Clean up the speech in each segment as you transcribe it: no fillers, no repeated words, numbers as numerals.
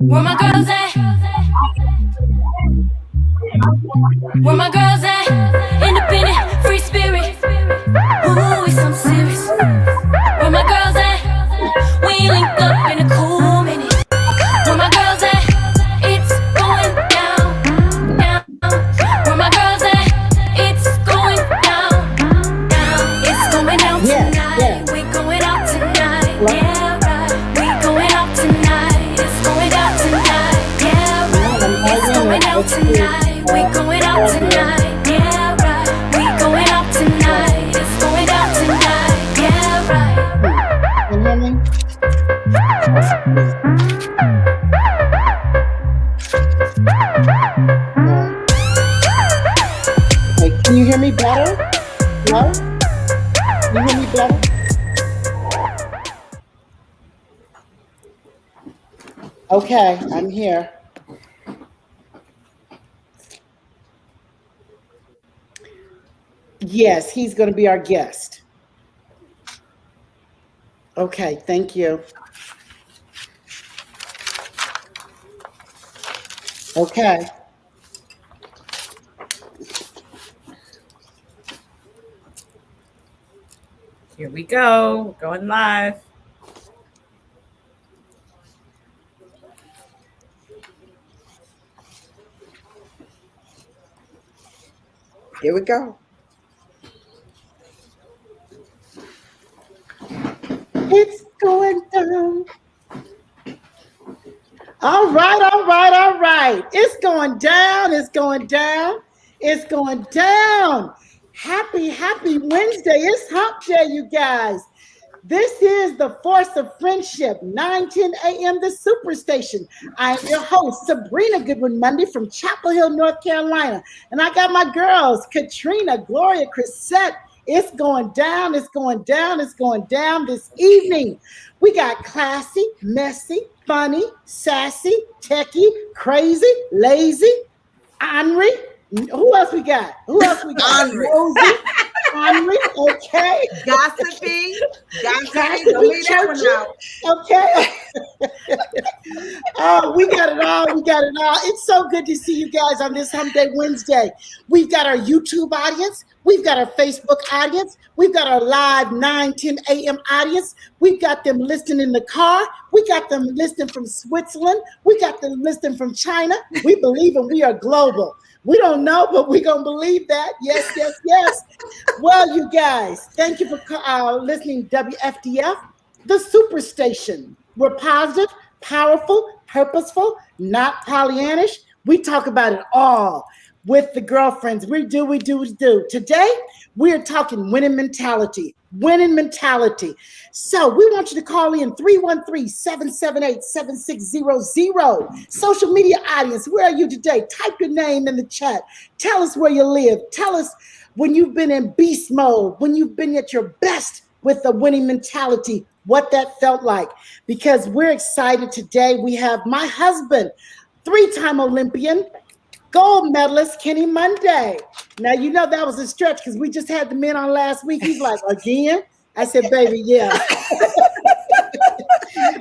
Where my girls at? Where my girls at? Independent, free spirit. Ooh, it's some serious. Where my girls at? We ain't linked up in a cool minute. Where my girls at? It's going down, down. Where my girls at? It's going down, down. It's going down tonight. We going out tonight. Yeah, right. We going out tonight. It's going down tonight. Yeah, right. It's going down tonight. We going out tonight. Yeah, right. We going out tonight. It's going down tonight. Yeah, right. You hear me? Okay, can you hear me better? No? You hear me better? Okay, I'm here. Yes, he's going to be our guest. Okay, thank you. Okay. Here we go. We're going live. Here we go. It's going down. All right, all right, all right. It's going down. It's going down. It's going down. Happy Wednesday. It's hump day, you guys. This is the Force of Friendship, 9:10 a.m. the Superstation. I am your host, Sabrina Goodwin Monday from Chapel Hill, North Carolina. And I got my girls, Caterina, Gloria, Crisette. It's going down, it's going down, it's going down this evening. We got classy, messy, funny, sassy, techie, crazy, lazy, ornery. Who else we got? Henry, okay. Gossipy. Don't leave that one out. Okay. Oh, we got it all. It's so good to see you guys on this Hump Day Wednesday. We've got our YouTube audience. We've got our Facebook audience. We've got our live 9:10 a.m. audience. We've got them listening in the car. We got them listening from Switzerland. We got them listening from China. We believe and we are global. We don't know, but we're going to believe that. Yes, yes, yes. Well, you guys, thank you for listening to WFDF, the Superstation. We're positive, powerful, purposeful, not Pollyannish. We talk about it all with the girlfriends. We do. Today, we're talking winning mentality. So we want you to call in 313-778-7600. Social media audience, where are you today? Type your name in the chat. Tell us where you live. Tell us when you've been in beast mode, when you've been at your best with the winning mentality, what that felt like. Because we're excited today. We have my husband, 3-time Olympian, gold medalist Kenny Monday. Now, you know that was a stretch because we just had the men on last week. He's like, again? I said, baby, yeah.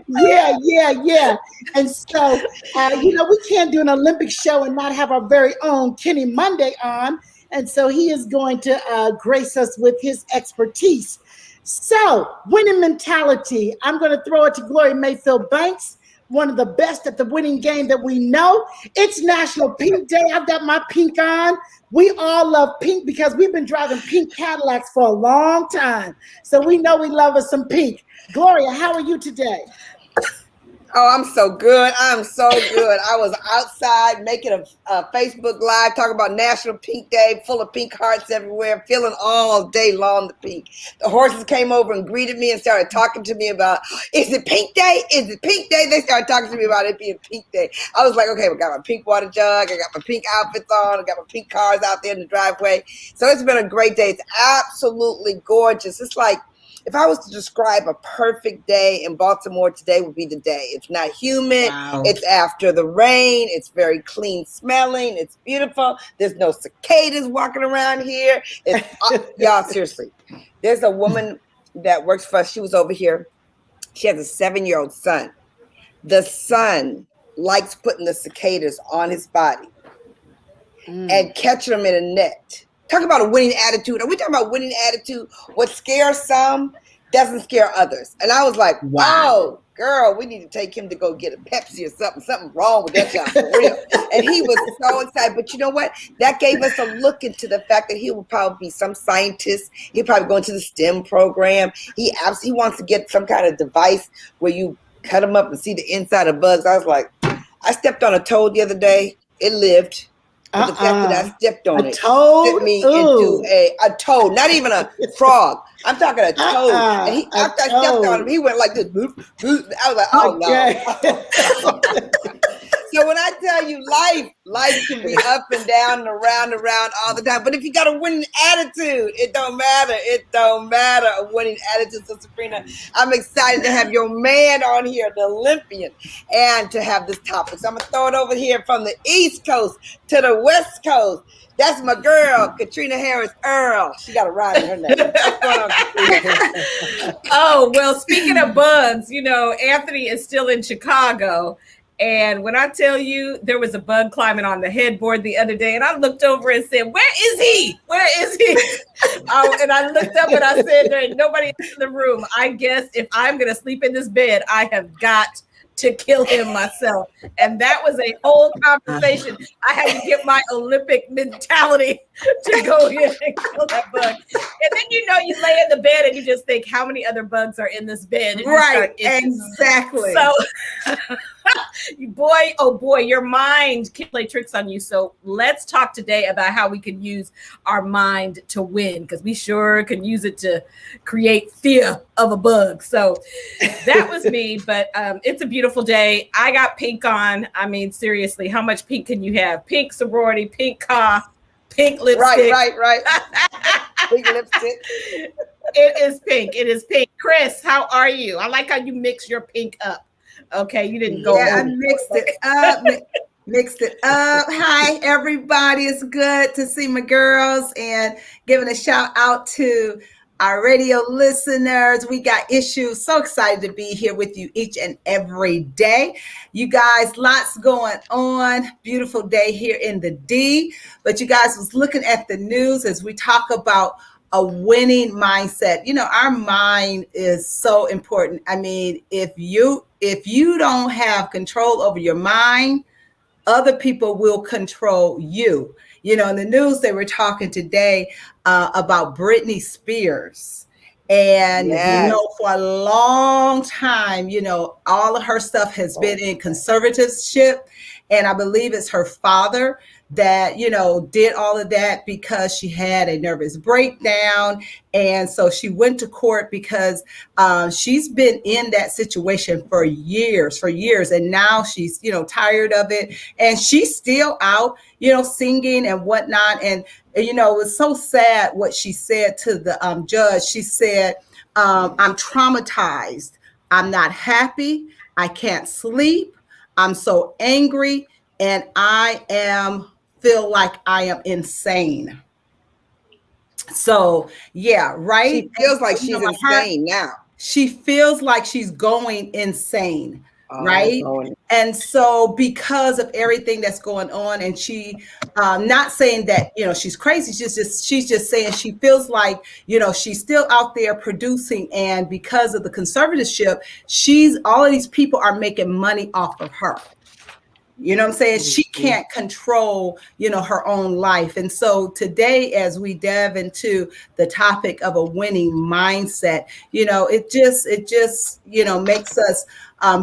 yeah. And so, we can't do an Olympic show and not have our very own Kenny Monday on. And so he is going to grace us with his expertise. So, winning mentality. I'm going to throw it to Gloria Mayfield Banks, one of the best at the winning game that we know. It's National Pink Day. I've got my pink on. We all love pink because we've been driving pink Cadillacs for a long time. So we know we love us some pink. Gloria, how are you today? Oh, I'm so good. I was outside making a Facebook Live talking about National Pink Day, full of pink hearts everywhere, feeling all day long the pink. The horses came over and greeted me and started talking to me about, is it pink day? Is it pink day? They started talking to me about it being pink day. I was like, okay, we got my pink water jug. I got my pink outfits on. I got my pink cars out there in the driveway. So it's been a great day. It's absolutely gorgeous. It's like, if I was to describe a perfect day in Baltimore, today would be the day. It's not humid. Wow. It's after the rain. It's very clean smelling. It's beautiful. There's no cicadas walking around here. Y'all, seriously. There's a woman that works for us. She was over here She has a 7-year-old son. The son likes putting the cicadas on his body and catching them in a net. Talk about a winning attitude. Are we talking about winning attitude? What scares some doesn't scare others. And I was like, oh, girl, we need to take him to go get a Pepsi or something. Something wrong with that child, for real. And he was so excited. But you know what? That gave us a look into the fact that he will probably be some scientist. He'll probably go into the STEM program. He wants to get some kind of device where you cut them up and see the inside of bugs. I was like, I stepped on a toad the other day. It lived. But the fact that I stepped on it sent me into a toad, not even a frog. I'm talking a toad. And he, after I stepped on him, he went like this. Boop, boop. I was like, oh, no. So when I tell you life can be up and down and around all the time. But if you got a winning attitude, it don't matter. It don't matter a winning attitude. So Sabrina, I'm excited to have your man on here, the Olympian, and to have this topic. So I'm going to throw it over here from the East Coast to the West Coast. That's my girl, Caterina Harris Earl. She got a ride in her name. What's going on, Caterina? Oh, well, speaking of bugs, Anthony is still in Chicago. And when I tell you, there was a bug climbing on the headboard the other day, and I looked over and said, where is he? Where is he? And I looked up and I said, there ain't nobody in the room. I guess if I'm going to sleep in this bed, I have got to kill him myself. And that was a whole conversation. I had to get my Olympic mentality to go in and kill that bug. And then, you lay in the bed and you just think, how many other bugs are in this bed? And right, exactly. So, boy, your mind can play tricks on you. So let's talk today about how we can use our mind to win, because we sure can use it to create fear of a bug. So that was me, but it's a beautiful day. I got pink on. I mean, seriously, how much pink can you have? Pink sorority, pink car, pink lipstick. Right. Pink lipstick. It is pink. It is pink. Chris, how are you? I like how you mix your pink up. Okay, you didn't go. Yeah, I mixed it up. Mixed it up. Hi, everybody. It's good to see my girls, and giving a shout out to our radio listeners. We got issues. So excited to be here with you each and every day. You guys, lots going on. Beautiful day here in the D. But you guys was looking at the news as we talk about a winning mindset. Our mind is so important. I mean, if you don't have control over your mind, other people will control you. In the news, they were talking today about Britney Spears. And, for a long time, all of her stuff has been in conservatorship. And I believe it's her father that, did all of that because she had a nervous breakdown. And so she went to court because she's been in that situation for years. And now she's, tired of it. And she's still out, singing and whatnot. And, it was so sad what she said to the judge. She said, I'm traumatized. I'm not happy. I can't sleep. I'm so angry. And I feel like I am insane. So, yeah, right? She feels like she's insane now. She feels like she's going insane, right? And so because of everything that's going on, and she, not saying that, she's crazy, she's just saying she feels like, she's still out there producing, and because of the conservatorship, all of these people are making money off of her. You know what I'm saying? She can't control, her own life. And so today, as we dive into the topic of a winning mindset, it just makes us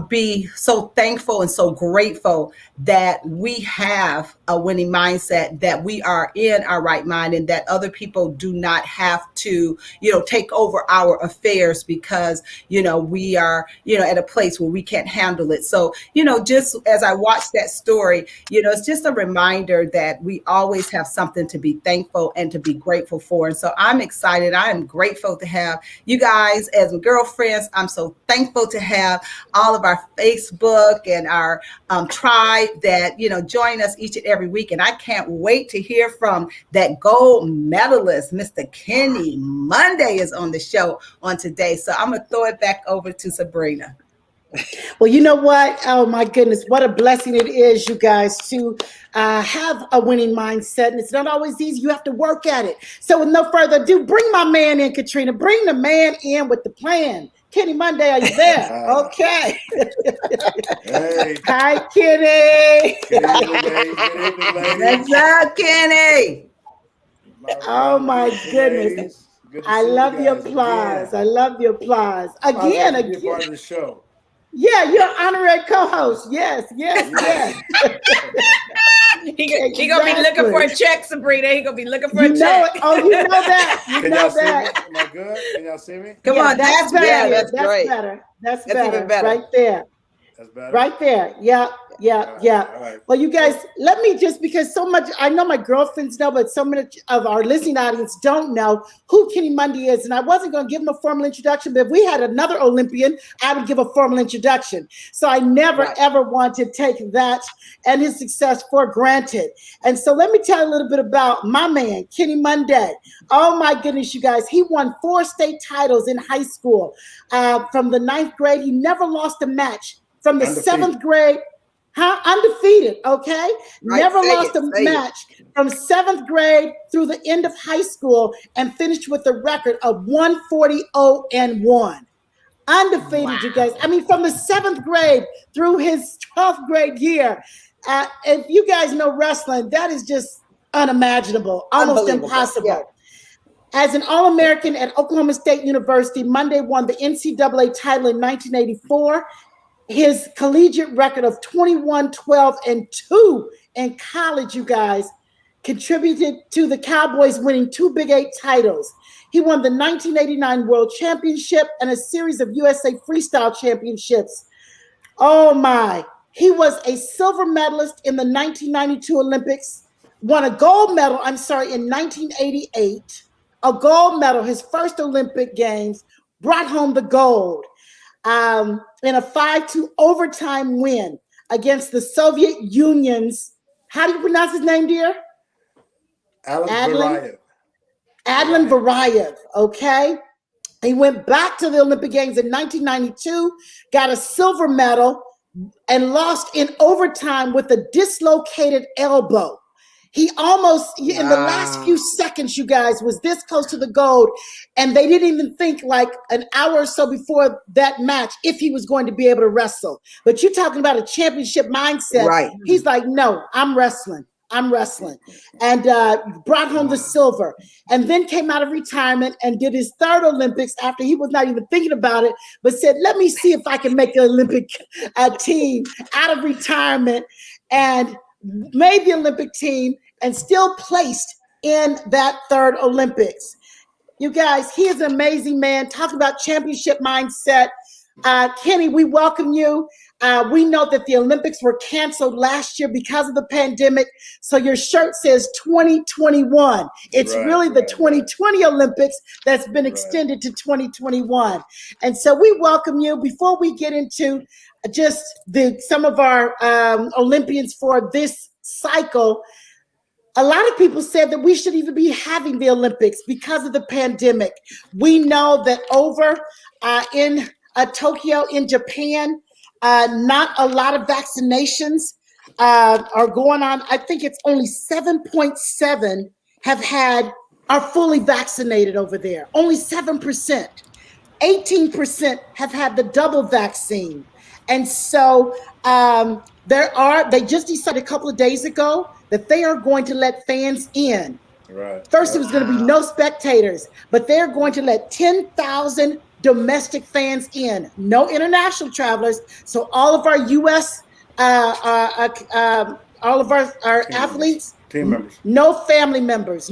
be so thankful and so grateful that we have a winning mindset, that we are in our right mind, and that other people do not have to, take over our affairs because, we are, at a place where we can't handle it. So, just as I watched that story, it's just a reminder that we always have something to be thankful and to be grateful for. And so I'm excited. I am grateful to have you guys as my girlfriends. I'm so thankful to have all all of our Facebook and our tribe that, join us each and every week. And I can't wait to hear from that gold medalist. Mr. Kenny Monday is on the show on today. So I'm going to throw it back over to Sabrina. Well, you know what? Oh, my goodness. What a blessing it is, you guys, to have a winning mindset. And it's not always easy. You have to work at it. So with no further ado, bring my man in, Caterina. Bring the man in with the plan. Kenny Monday, are you there? Okay. Hey. Hi, Kenny. Good evening, ladies. What's up, Kenny? Oh, my goodness. I love the applause. I love the applause. Again. Part of the show. Yeah, you're honorary co-host. Yes. He gonna be looking for a check, Sabrina. He gonna be looking for a check. Oh, you know that. Can y'all see me? Am I good? Can y'all see me? Come on, that's better. Yeah, That's great. better. That's even better. Right there. That's better. Right there. Yeah. All right. Well, you guys, let me just, because so much, I know my girlfriends know, but so many of our listening audience don't know who Kenny Monday is. And I wasn't going to give him a formal introduction, but if we had another Olympian, I would give a formal introduction. So I never, ever want to take that and his success for granted. And so let me tell you a little bit about my man, Kenny Monday. Oh my goodness, you guys. He won 4 state titles in high school. From the 9th grade, he never lost a match. From the 7th grade, undefeated, okay? Right, Never lost a match from 7th grade through the end of high school and finished with a record of 140-0-1. Undefeated, you guys. I mean, from the 7th grade through his 12th grade year. If you guys know wrestling, that is just unimaginable, almost impossible. Yeah. As an All-American at Oklahoma State University, Monday won the NCAA title in 1984. His collegiate record of 21-12-2 in college, you guys, contributed to the Cowboys winning 2 Big 8 titles. He won the 1989 World Championship and a series of USA Freestyle Championships. Oh my. He was a silver medalist in the 1992 Olympics, won a gold medal, in 1988, a gold medal, his first Olympic Games, brought home the gold. In a 5-2 overtime win against the Soviet Union's, how do you pronounce his name, dear? Adlan Varayev, okay? He went back to the Olympic Games in 1992, got a silver medal, and lost in overtime with a dislocated elbow. He almost, in the last few seconds, you guys, was this close to the gold. And they didn't even think like an hour or so before that match if he was going to be able to wrestle. But you're talking about a championship mindset. Right. He's like, no, I'm wrestling. And brought home the silver. And then came out of retirement and did his 3rd Olympics after he was not even thinking about it, but said, let me see if I can make an Olympic team out of retirement, and made the Olympic team and still placed in that 3rd Olympics. You guys, he is an amazing man. Talk about championship mindset. Kenny, we welcome you. We know that the Olympics were canceled last year because of the pandemic. So your shirt says 2021. It's really the 2020 Olympics that's been extended to 2021. And so we welcome you. Before we get into just some of our Olympians for this cycle, a lot of people said that we should even be having the Olympics because of the pandemic. We know that over in Tokyo, in Japan, not a lot of vaccinations are going on. I think it's only 7.7 are fully vaccinated over there. Only 7%. 18% have had the double vaccine. And so they just decided a couple of days ago that they are going to let fans in. Right. First, it was going to be no spectators, but they're going to let 10,000 domestic fans in, no international travelers. So all of our U.S., all of our athletes, team members, no family members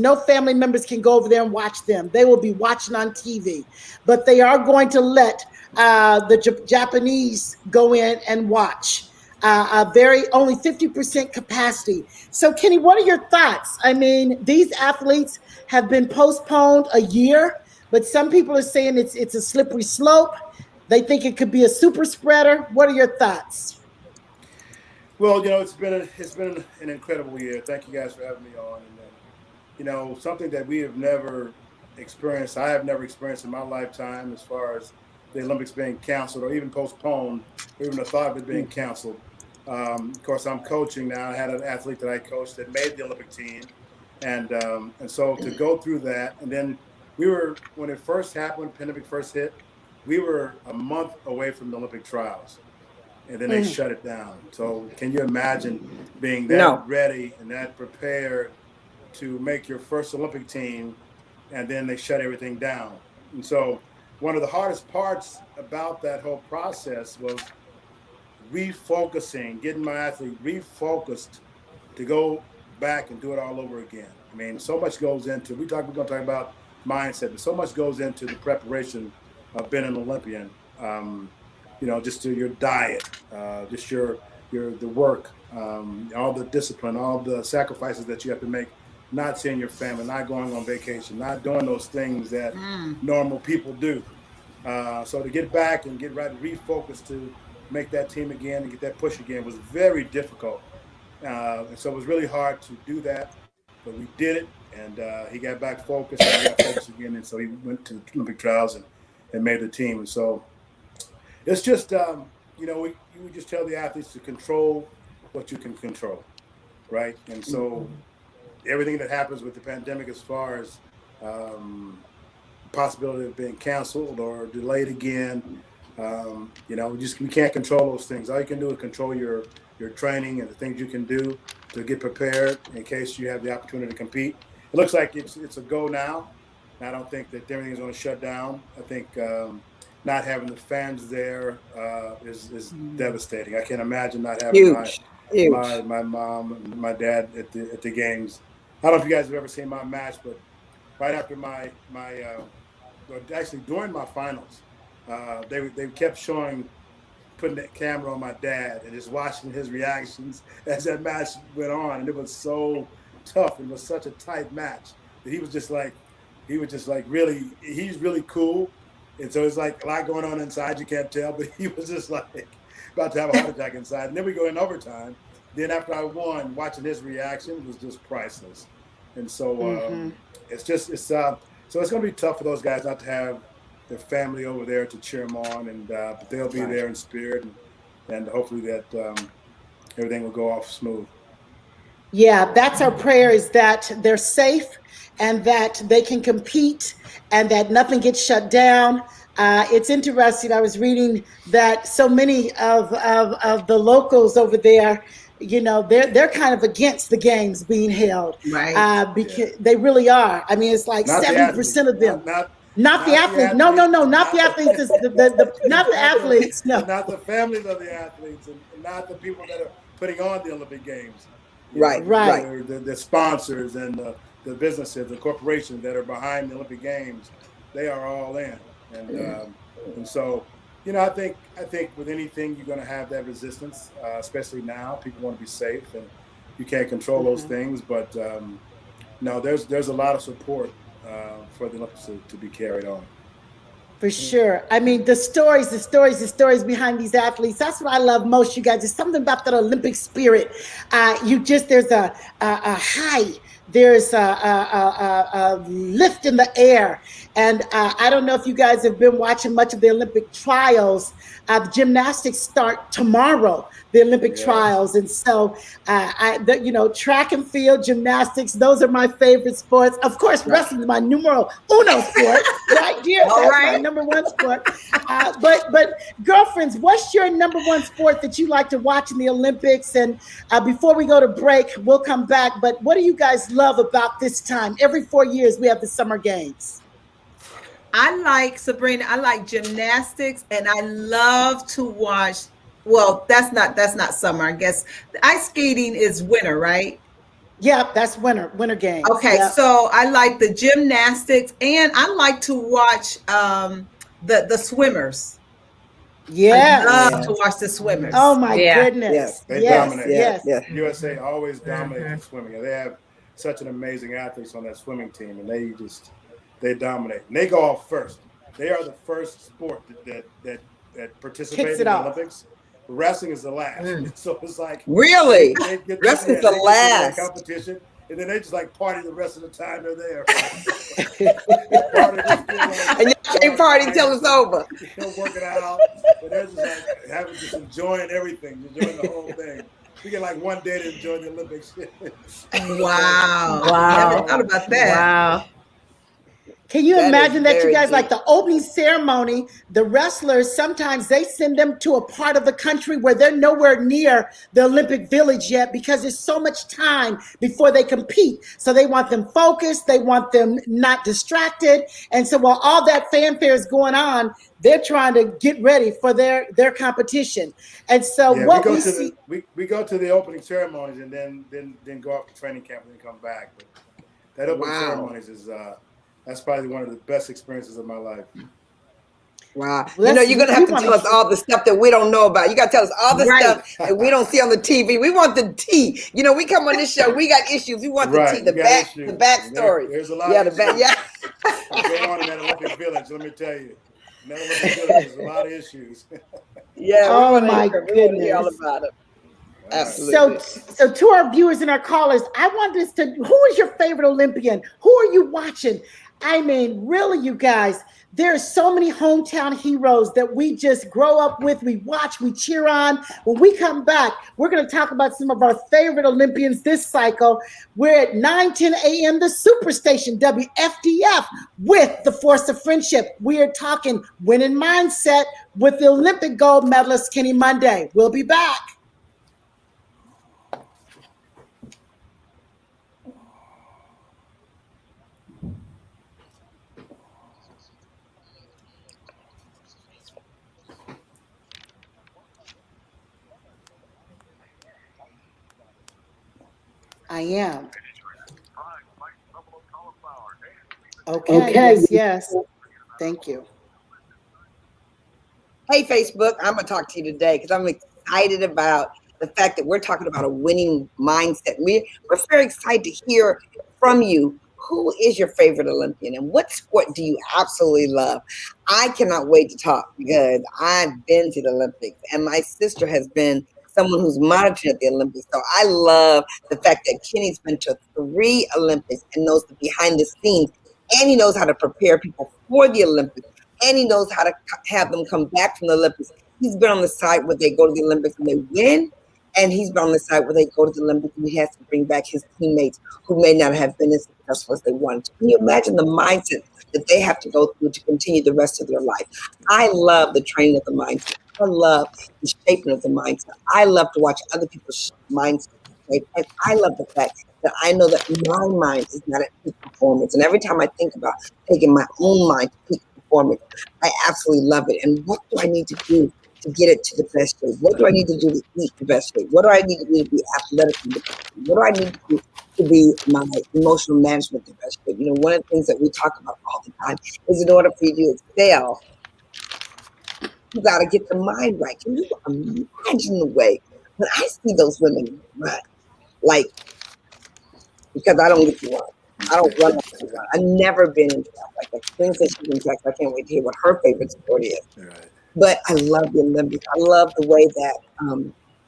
can go over there and watch them. They will be watching on TV, but they are going to let the Japanese go in and watch. Only 50% capacity. So Kenny, what are your thoughts? I mean, these athletes have been postponed a year, but some people are saying it's a slippery slope. They think it could be a super spreader. What are your thoughts? Well, it's been an incredible year. Thank you guys for having me on. And something that we have never experienced, I have never experienced in my lifetime, as far as the Olympics being canceled or even postponed, or even the thought of it being canceled. Of course, I'm coaching now. I had an athlete that I coached that made the Olympic team, and so to go through that, and then when it first happened, when the pandemic first hit, we were a month away from the Olympic trials, and then they shut it down. So can you imagine being that ready and that prepared to make your first Olympic team, and then they shut everything down? And so one of the hardest parts about that whole process was refocusing, getting my athlete refocused to go back and do it all over again. I mean, so much goes into, we're going to talk about mindset, but so much goes into the preparation of being an Olympian. Just to your diet, just the work, all the discipline, all the sacrifices that you have to make, not seeing your family, not going on vacation, not doing those things that normal people do. So to get back and get right, refocus to make that team again and get that push again was very difficult. And so it was really hard to do that, but we did it, and he got back focused, and he got focused again, and so he went to the Olympic trials and made the team. And so it's just, we just tell the athletes to control what you can control, right? And so everything that happens with the pandemic, as far as possibility of being canceled or delayed again, we can't control those things. All you can do is control your training and the things you can do to get prepared in case you have the opportunity to compete. It looks like it's a go now. I don't think that everything's going to shut down. I think not having the fans there is devastating. I can't imagine not having my mom and my dad at the games. I don't know if you guys have ever seen my match, but right after actually during my finals, they kept putting that camera on my dad and just watching his reactions as that match went on, and it was so tough. It was such a tight match that he was just like really, he's really cool. And so it's like a lot going on inside, you can't tell, but he was just like about to have a heart attack inside. And then we go in overtime. Then after I won, watching his reaction was just priceless. And so it's going to be tough for those guys not to have their family over there to cheer them on, and but they'll be there in spirit, and hopefully that everything will go off smooth. Yeah, that's our prayer, is that they're safe and that they can compete and that nothing gets shut down. It's interesting. I was reading that so many of the locals over there, they're kind of against the games being held, right? Because they really are. I mean, it's like 70% of them. Not the athletes. No, not the athletes. Not the athletes. No, not the families of the athletes, and not the people that are putting on the Olympic Games. Right. The sponsors and the businesses, the corporations that are behind the Olympic Games, they are all in, and so I think with anything you're going to have that resistance, especially now. People want to be safe, and you can't control those things, but no, there's a lot of support for the Olympics to be carried on. For sure. I mean, the stories behind these athletes. That's what I love most, you guys. There's something about that Olympic spirit. There's a high. There's a lift in the air. And I don't know if you guys have been watching much of the Olympic trials. The gymnastics start tomorrow, the Olympic trials. And so, track and field, gymnastics, those are my favorite sports. Of course, wrestling is my numero uno sport, right here. That's my number one sport. But girlfriends, what's your number one sport that you like to watch in the Olympics? And before we go to break, we'll come back. But what do you guys love about this time? Every 4 years, we have the Summer Games. I like gymnastics, and I love to watch. Well, that's not summer. I guess the ice skating is winter, right? Yeah, that's winter games. Okay, so I like the gymnastics, and I like to watch the swimmers. Yeah, I love to watch the swimmers. Oh my goodness! Yes, they dominate. Yes. USA always dominates in swimming. They have such an amazing athletes on that swimming team, and they dominate. And they go off first. They are the first sport that participate in the Olympics. Wrestling is the last. So it's like really wrestling is the last competition, and then they just like party the rest of the time they're there. And you can't party till it's over. Working out, but they're just like enjoying everything, enjoying the whole thing. We get like one day to enjoy the Olympics. Wow. Wow. I thought about that. Wow. Can you imagine that you guys, deep. like the opening ceremony, the wrestlers, sometimes they send them to a part of the country where they're nowhere near the Olympic Village yet because there's so much time before they compete. So they want them focused. They want them not distracted. And so while all that fanfare is going on, they're trying to get ready for their competition. And so what we see... We go to the opening ceremonies and then go off to training camp and then come back. But that opening ceremonies is... that's probably one of the best experiences of my life. Wow. Well, you're going to have to tell us all the stuff that we don't know about. You got to tell us all the stuff that we don't see on the TV. We want the tea. We come on this show, we got issues. We want the tea, the backstory. There's a lot of issues. Going on in that Olympic Village, let me tell you. In that Olympic Village, there's a lot of issues. Oh, my goodness. All about it. Absolutely. So to our viewers and our callers, I want us to, who is your favorite Olympian? Who are you watching? I mean, really, you guys, there's so many hometown heroes that we just grow up with, we watch, we cheer on. When we come back, we're going to talk about some of our favorite Olympians this cycle. We're at 9:10 a.m., the Superstation-WFDF with the Force of Friendship. We are talking winning mindset with the Olympic gold medalist Kenny Monday. We'll be back. I am. Okay. Yes. Thank you. Hey, Facebook, I'm going to talk to you today because I'm excited about the fact that we're talking about a winning mindset. We're very excited to hear from you. Who is your favorite Olympian and what sport do you absolutely love? I cannot wait to talk because I've been to the Olympics and my sister has been someone who's monitoring at the Olympics. So I love the fact that Kenny's been to 3 Olympics and knows the behind the scenes, and he knows how to prepare people for the Olympics, and he knows how to have them come back from the Olympics. He's been on the side where they go to the Olympics and they win, and he's been on the side where they go to the Olympics and he has to bring back his teammates who may not have been as successful as they wanted to. Can you imagine the mindset that they have to go through to continue the rest of their life? I love the training of the mindset. I love the shaping of the mindset. I love to watch other people's mindset. Right? And I love the fact that I know that my mind is not at peak performance. And every time I think about taking my own mind to peak performance, I absolutely love it. And what do I need to do to get it to the best shape? What do I need to do to eat the best shape? What do I need to do to be athletically the best shape? What do I need to do to be my emotional management the best shape? One of the things that we talk about all the time is in order for you to excel, you got to get the mind right. Can you imagine the way when I see those women run? Like, because I don't get to run. I don't run like to run. I've never been in track like that. Things that she's in track, I can't wait to hear what her favorite sport is. Right. But I love the Olympics. I love the way that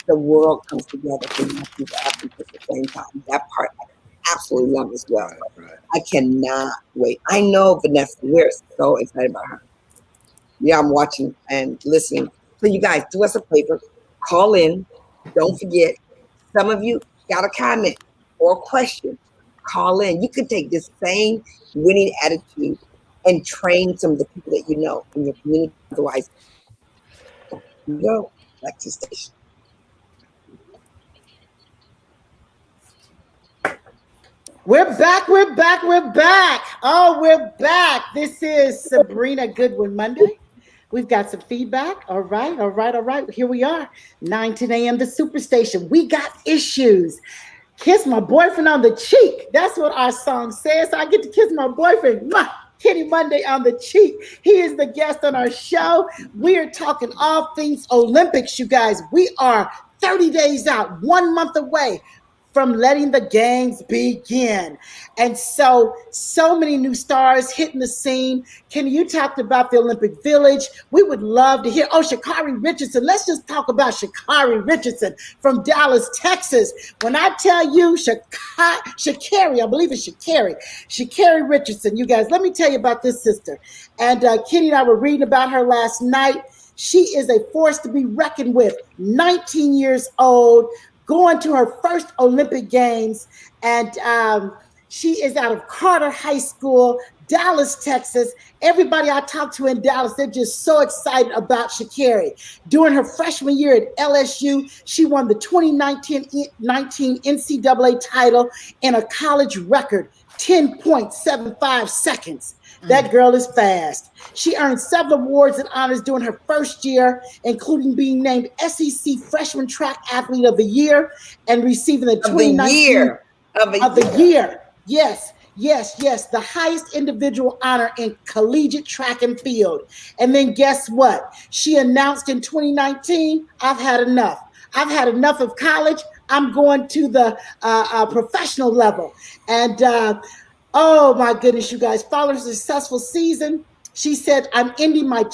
the world comes together for these athletes at the same time. That part I absolutely love as well. Right. I cannot wait. I know Vanessa, we're so excited about her. Yeah, I'm watching and listening. So you guys, do us a favor. Call in. Don't forget, some of you got a comment or a question. Call in. You could take this same winning attitude and train some of the people that you know in your community. Otherwise, go back to the station. We're back. Oh, we're back. This is Sabrina Goodwin Monday. We've got some feedback. All right. Here we are, 9:10 a.m. the Superstation. We got issues. Kiss my boyfriend on the cheek. That's what our song says. So I get to kiss my boyfriend, Kenny Monday, on the cheek. He is the guest on our show. We are talking all things Olympics, you guys. We are 30 days out, 1 month away from letting the games begin. And so many new stars hitting the scene. Kenny, you talked about the Olympic Village. We would love to hear, Sha'Carri Richardson. Let's just talk about Sha'Carri Richardson from Dallas, Texas. When I tell you Sha'Carri, I believe it's Sha'Carri Richardson, you guys, let me tell you about this sister. And Kenny and I were reading about her last night. She is a force to be reckoned with. 19 years old, going to her first Olympic Games, and she is out of Carter High School, Dallas, Texas. Everybody I talked to in Dallas, they're just so excited about Sha'Carri. During her freshman year at LSU, she won the 2019 NCAA title in a college record, 10.75 seconds. That girl is fast. She earned several awards and honors during her first year, including being named SEC Freshman Track Athlete of the Year and receiving the 2019 of the year. Yes, the highest individual honor in collegiate track and field. And then guess what? She announced in 2019, I've had enough. I've had enough of college. I'm going to the professional level. And oh my goodness, you guys, following a successful season, she said, I'm ending my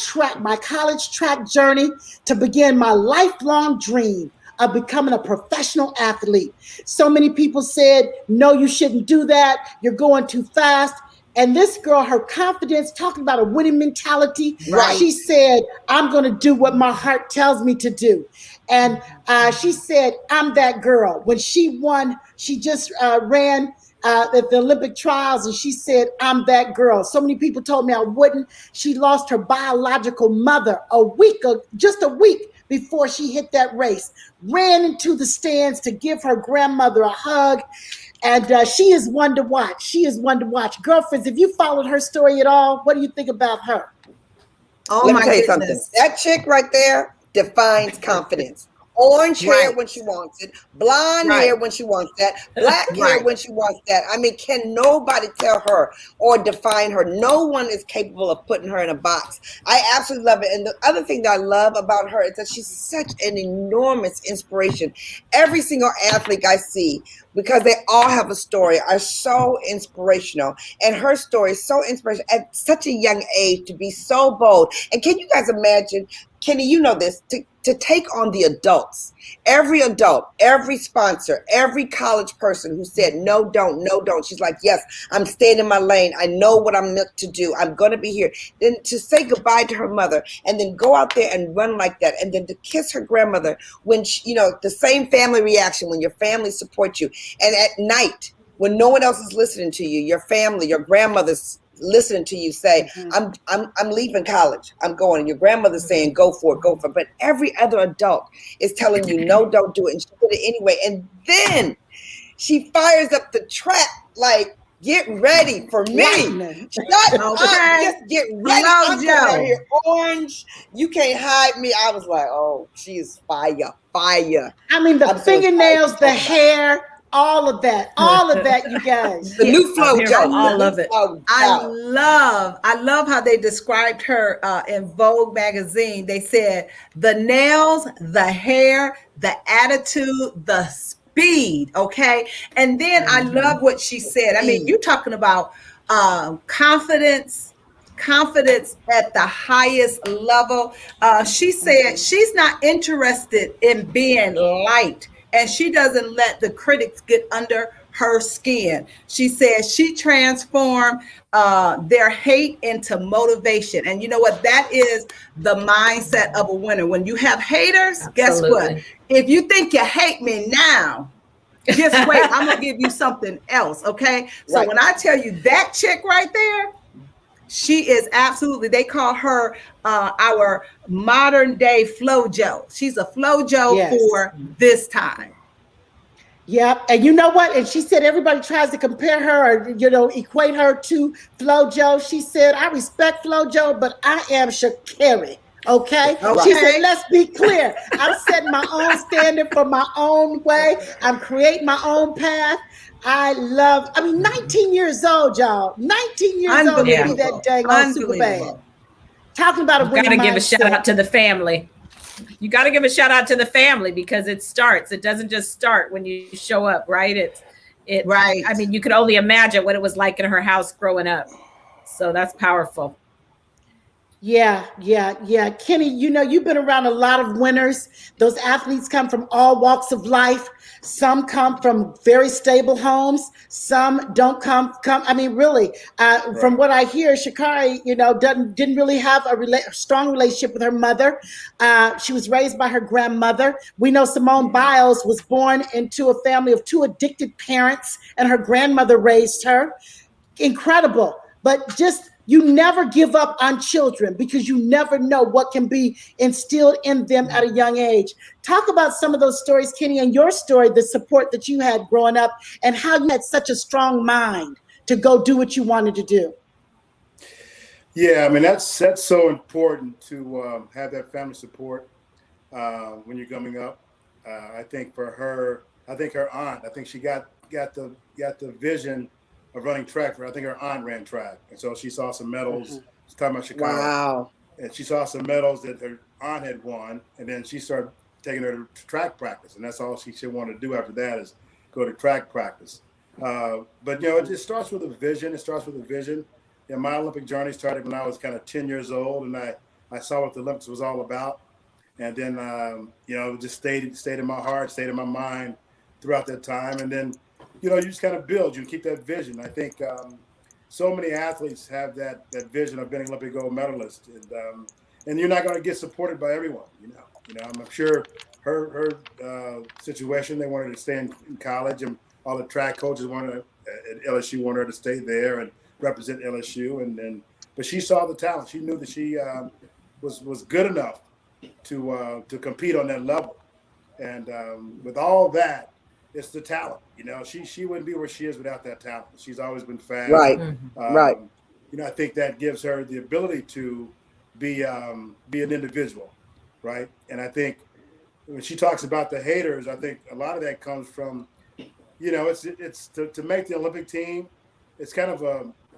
college track journey to begin my lifelong dream of becoming a professional athlete. So many people said, no, you shouldn't do that. You're going too fast. And this girl, her confidence, talking about a winning mentality, right. She said, I'm going to do what my heart tells me to do. And she said, I'm that girl. When she won, she just ran at the Olympic trials, and she said, I'm that girl. So many people told me I wouldn't. She lost her biological mother just a week before she hit that race, ran into the stands to give her grandmother a hug. And she is one to watch. Girlfriends, if you followed her story at all, what do you think about her? Oh, let me tell you something. That chick right there defines confidence. Orange hair when she wants it, blonde hair when she wants that, black hair when she wants that. I mean, can nobody tell her or define her? No one is capable of putting her in a box. I absolutely love it. And the other thing that I love about her is that she's such an enormous inspiration. Every single athlete I see, because they all have a story, are so inspirational. And her story is so inspirational at such a young age to be so bold. And can you guys imagine, Kenny, you know this, to take on the adults, every adult, every sponsor, every college person who said, no, don't. She's like, yes, I'm staying in my lane. I know what I'm meant to do. I'm going to be here. Then to say goodbye to her mother and then go out there and run like that. And then to kiss her grandmother when, the same family reaction, when your family supports you. And at night, when no one else is listening to you, your family, your grandmother's listening to you say, I'm leaving college. I'm going. And your grandmother's saying, go for it. But every other adult is telling you, no, don't do it. And she did it anyway. And then she fires up the trap like, get ready for me. Shut up. Just get ready. I'm out here orange. You can't hide me. I was like, oh, she is fire. I mean, the fingernails, the hair, all of that, you guys. The new flow, Joe. All of it. I love how they described her in Vogue magazine. They said the nails, the hair, the attitude, the speed. Okay. And then I love what she said. I mean, you're talking about confidence at the highest level. She said she's not interested in being liked, and she doesn't let the critics get under her skin. She says she transformed their hate into motivation. And you know what? That is the mindset of a winner. When you have haters, guess what? If you think you hate me now, just wait. I'm going to give you something else, okay? So when I tell you that chick right there, she is absolutely, they call her our modern day FloJo. She's a FloJo for this time. Yep. And you know what? And she said everybody tries to compare her or, equate her to FloJo. She said, I respect FloJo, but I am Sha'Carri. Okay. She said, let's be clear. I'm setting my own standard for my own way. I'm creating my own path. 19 years old, y'all. 19 years old to be that dang on Super Bowl. Talking about a winning mindset. Gotta give a shout out to the family. You got to give a shout out to the family because it doesn't just start when you show up, right? Right. I mean, you could only imagine what it was like in her house growing up. So that's powerful. Yeah. Kenny, you've been around a lot of winners. Those athletes come from all walks of life. Some come from very stable homes. Some don't come. I mean, really, from what I hear, Sha'Carri, didn't really have a strong relationship with her mother. She was raised by her grandmother. We know Simone Biles was born into a family of 2 addicted parents, and her grandmother raised her. Incredible. But you never give up on children because you never know what can be instilled in them at a young age. Talk about some of those stories, Kenny, and your story, the support that you had growing up and how you had such a strong mind to go do what you wanted to do. Yeah, I mean, that's so important to have that family support when you're coming up. I think for her, her aunt, she got the vision of running track. I think her aunt ran track, and so she saw some medals. She's talking about Chicago. Wow. And she saw some medals that her aunt had won, and then she started taking her to track practice, and that's all she wanted to do after that is go to track practice. But it just starts with a vision. It starts with a vision. And my Olympic journey started when I was kind of 10 years old, and I saw what the Olympics was all about, and then it just stayed in my heart, stayed in my mind throughout that time, and then. You just kind of build. You keep that vision. I think so many athletes have that vision of being an Olympic gold medalist, and you're not going to get supported by everyone. I'm sure her situation. They wanted to stay in college, and all the track coaches at LSU wanted her to stay there and represent LSU. But she saw the talent. She knew that she was good enough to compete on that level, and with all that. It's the talent, she wouldn't be where she is without that talent. She's always been fast. Right. Right. I think that gives her the ability to be an individual. Right. And I think when she talks about the haters, I think a lot of that comes from, it's to make the Olympic team. It's kind of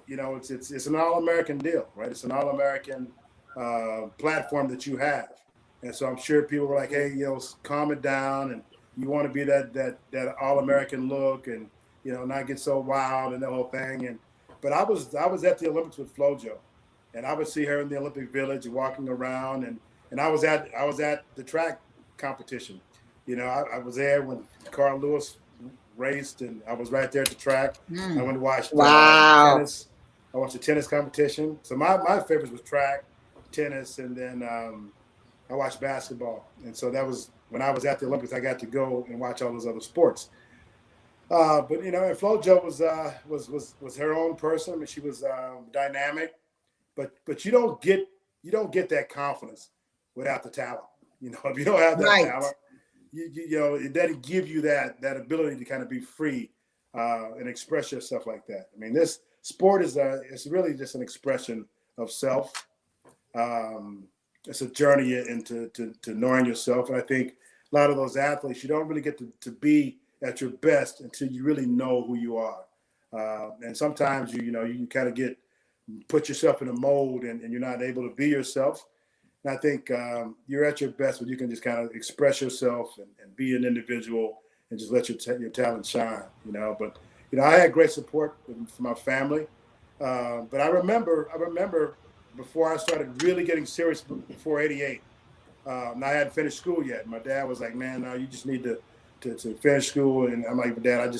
it's an All-American deal, right? It's an All-American platform that you have. And so I'm sure people were like, hey, calm it down. And, you want to be that All-American look and, not get so wild and the whole thing. But I was at the Olympics with FloJo, and I would see her in the Olympic Village walking around, and I was at the track competition. I was there when Carl Lewis raced, and I was right there at the track. I went to watch tennis. I watched the tennis competition. So my favorites was track, tennis, and then I watched basketball. And so that was when I was at the Olympics, I got to go and watch all those other sports. But and FloJo was her own person. I mean, she was dynamic, but you don't get that confidence without the talent. If you don't have that talent, it doesn't give you that ability to kind of be free and express yourself like that. I mean, this sport is it's really just an expression of self. It's a journey into knowing yourself. And I think a lot of those athletes, you don't really get to be at your best until you really know who you are. And sometimes you kind of put yourself in a mold and you're not able to be yourself. And I think you're at your best when you can just kind of express yourself and be an individual and just let your talent shine, But, I had great support from my family. But I remember before I started really getting serious before 88. I hadn't finished school yet. My dad was like, man, no, you just need to finish school. And I'm like, Dad,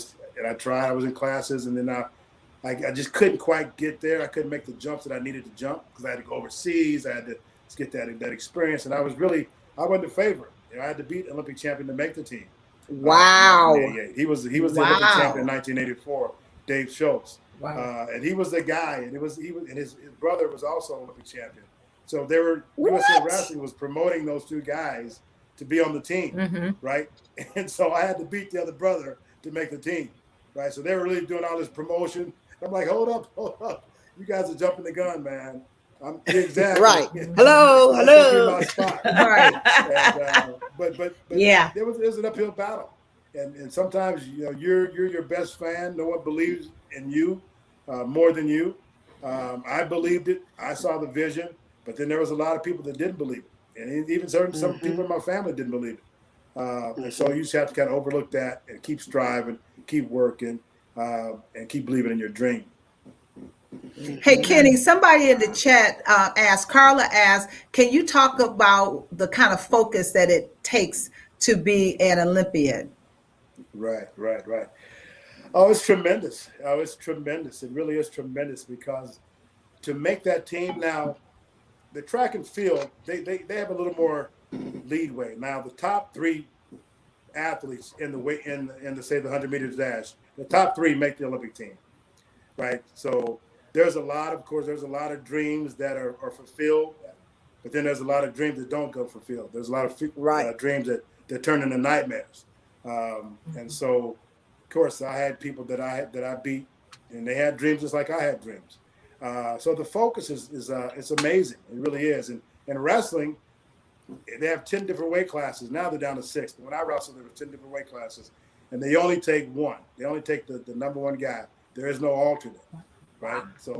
I tried. I was in classes, and then I just couldn't quite get there. I couldn't make the jumps that I needed to jump because I had to go overseas. I had to get that experience. And I wasn't the favorite. I had to beat Olympic champion to make the team. Wow. He was the Olympic champion in 1984, Dave Schultz. Wow. And he was the guy, and his brother was also Olympic champion. So USA Wrestling was promoting those two guys to be on the team, right? And so I had to beat the other brother to make the team, right? So they were really doing all this promotion. I'm like, hold up, you guys are jumping the gun, man. I'm exactly right. Hello. My spot. Right. And, but yeah, there was an uphill battle, and sometimes you're your best fan. No one believes in you more than you. I believed it. I saw the vision, but then there was a lot of people that didn't believe it. And even some people in my family didn't believe it. And so you just have to kind of overlook that and keep striving, keep working, and keep believing in your dream. Hey, Kenny, somebody in the chat Carla asked, can you talk about the kind of focus that it takes to be an Olympian? Right. Oh, it's tremendous. Oh, it's tremendous. It really is tremendous because to make that team now, the track and field, they have a little more leadway. Now, the top 3 athletes in the say the 100 meters dash, the top 3 make the Olympic team, right? So there's a lot of dreams that are fulfilled, but then there's a lot of dreams that don't go fulfilled. There's a lot of dreams that turn into nightmares. And so, of course, I had people that I beat, and they had dreams just like I had dreams. So the focus is it's amazing. It really is. And in wrestling, they have 10 different weight classes. Now they're down to 6. But when I wrestled, there were 10 different weight classes, and they only take one. They only take the number 1 guy. There is no alternate, right? So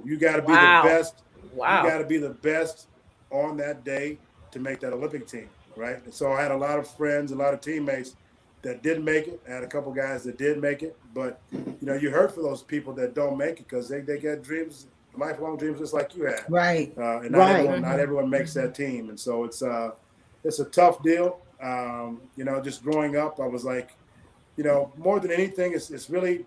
you got to be the best. Wow. You got to be the best on that day to make that Olympic team, right? And so I had a lot of friends, a lot of teammates that didn't make it. I had a couple guys that did make it, but you hurt for those people that don't make it because they get dreams, lifelong dreams, just like you had. Right. And not everyone makes that team, and so it's a tough deal. Just growing up, I was like, more than anything, it's really.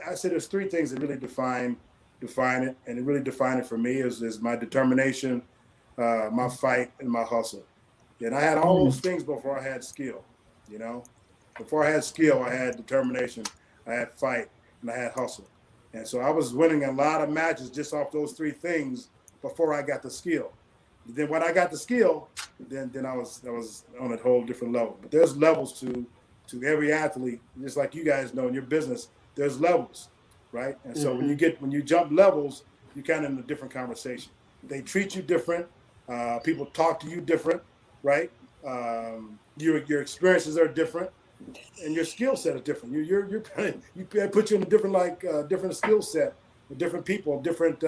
I said there's 3 things that really define it, and it really defined it for me is my determination, my fight, and my hustle. And I had all those things before I had skill. Before I had skill, I had determination, I had fight, and I had hustle. And so I was winning a lot of matches just off those 3 things before I got the skill. Then when I got the skill, then I was on a whole different level. But there's levels to every athlete, just like you guys know in your business. There's levels, right? And so when you jump levels, you're kind of in a different conversation. They treat you different. People talk to you different, right? Your experiences are different, and your skill set is different. You put you in a different different skill set, with different people, different